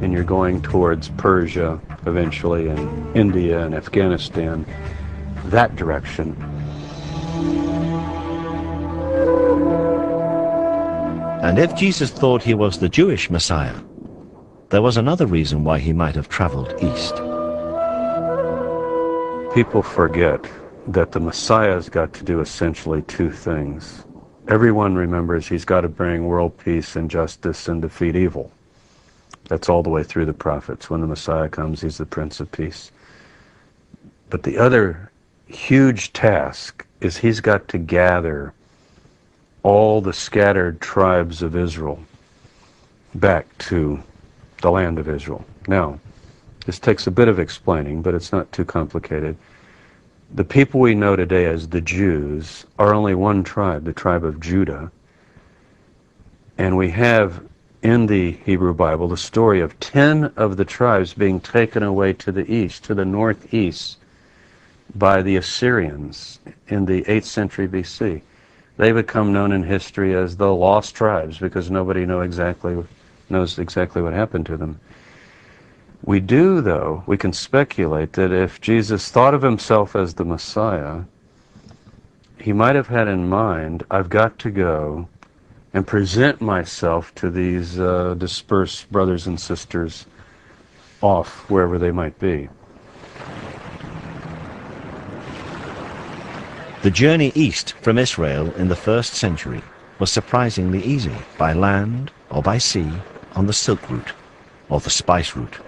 and you're going towards Persia eventually, and India and Afghanistan, that direction. And if Jesus thought he was the Jewish Messiah, there was another reason why he might have traveled east. People forget that the Messiah's got to do essentially two things. Everyone remembers he's got to bring world peace and justice and defeat evil. That's all the way through the prophets. When the Messiah comes, he's the Prince of Peace. But the other huge task is he's got to gather all the scattered tribes of Israel back to the land of Israel. Now, this takes a bit of explaining, but it's not too complicated. The people we know today as the Jews are only one tribe, the tribe of Judah. And we have in the Hebrew Bible the story of 10 of the tribes being taken away to the east, to the northeast, by the Assyrians in the 8th century BC. They become known in history as the lost tribes because nobody knows exactly what happened to them. We do, though, we can speculate that if Jesus thought of himself as the Messiah, he might have had in mind, I've got to go and present myself to these dispersed brothers and sisters off wherever they might be. The journey east from Israel in the 1st century was surprisingly easy, by land or by sea, on the Silk Route or the Spice Route.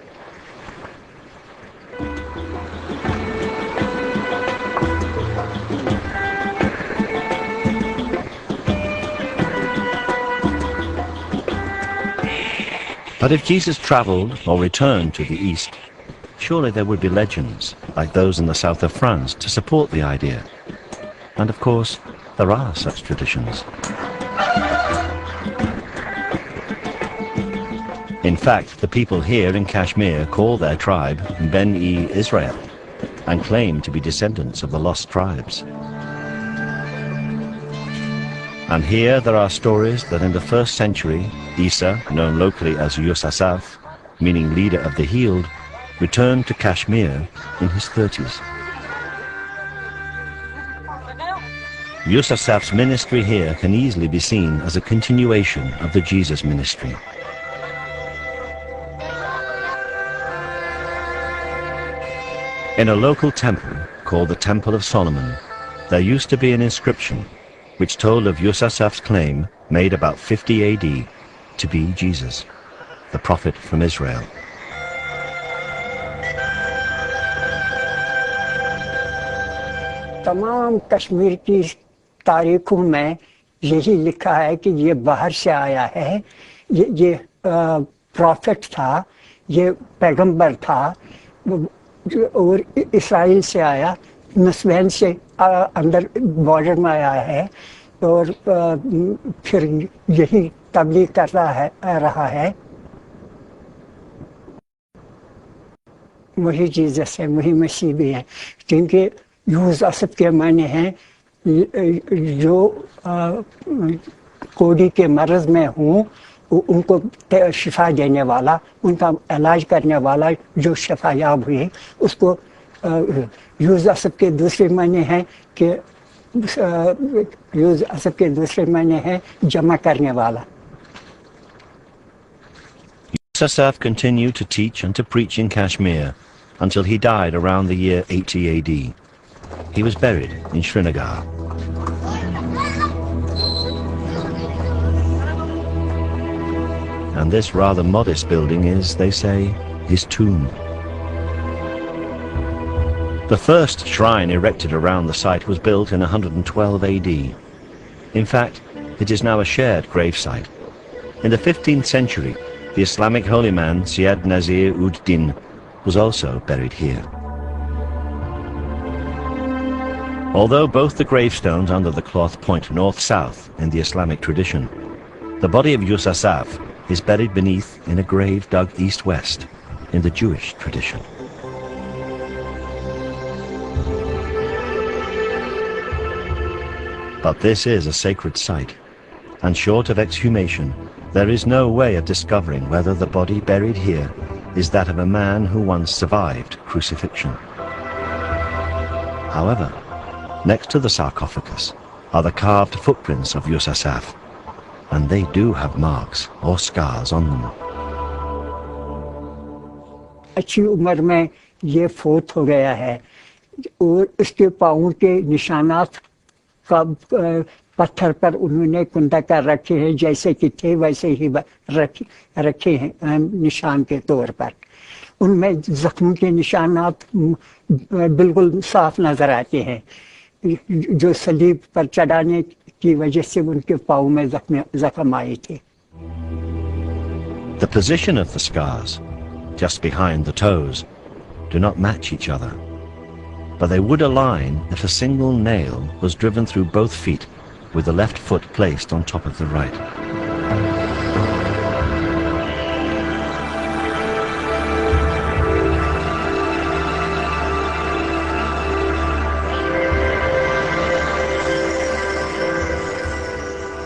But if Jesus traveled or returned to the east, surely there would be legends, like those in the south of France, to support the idea. And of course, there are such traditions. In fact, the people here in Kashmir call their tribe Ben-e Israel and claim to be descendants of the lost tribes. And here there are stories that in the 1st century, Isa, known locally as Yusasaf, meaning leader of the healed, returned to Kashmir in his 30s. Yusasaf's ministry here can easily be seen as a continuation of the Jesus ministry. In a local temple called the Temple of Solomon, there used to be an inscription which told of Yusasaf's claim, made about 50 AD, to be Jesus, the prophet from Israel. तमाम कश्मीर की तारीखों में यही लिखा है कि ये बाहर से आया है, ये प्रॉफिट था, ये पैगंबर था और इस्राइल से आया, नस्बैन से अंदर बॉर्डर में आया है और फिर यही तबलीग कर रहा है। वही जीसस है, वही मसीह भी है, क्योंकि यूसुफ के माने हैं जो कोड़ी के मर्ज में हूँ उनको शिफा देने वाला, उनका इलाज करने वाला, जो शफायाब हुए उसको यूसुफ के दूसरे माने हैं कि यूसुफ के दूसरे माने हैं जमा करने वाला। Yusasaf continued to teach and to preach in Kashmir until he died around the year 80 AD. He was buried in Srinagar. And this rather modest building is, they say, his tomb. The first shrine erected around the site was built in 112 AD. In fact, it is now a shared gravesite. In the 15th century, the Islamic holy man Syed Nazir ud-Din was also buried here. Although both the gravestones under the cloth point north-south in the Islamic tradition, the body of Yusasaf is buried beneath in a grave dug east-west in the Jewish tradition. But this is a sacred site, and short of exhumation, there is no way of discovering whether the body buried here is that of a man who once survived crucifixion. However, next to the sarcophagus are the carved footprints of Yusuf, and they do have marks or scars on them. अच्छी उम्र में ये फोत हो गया है और उसके पाँव के निशानात का पत्थर पर उन्होंने कुंदा कर रखे हैं, जैसे कि थे वैसे ही रखे हैं निशान के तौर पर। उनमें जख्म के निशानात बिल्कुल साफ नजर आते हैं, जो सलीब पर चढ़ाने की वजह से उनके पाँव में जख्म आए थे। The position of the scars, just behind the toes, do not match each other, but they would align if a single nail was driven through both feet with the left foot placed on top of the right.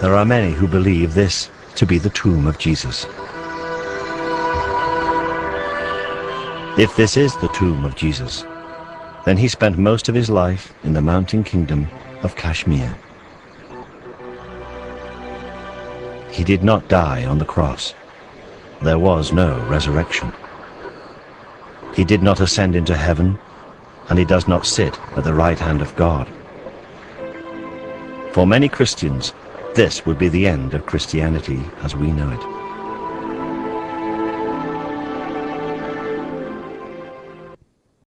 There are many who believe this to be the tomb of Jesus. If this is the tomb of Jesus, then he spent most of his life in the mountain kingdom of Kashmir. He did not die on the cross. There was no resurrection. He did not ascend into heaven, and he does not sit at the right hand of God. For many Christians, this would be the end of Christianity as we know it.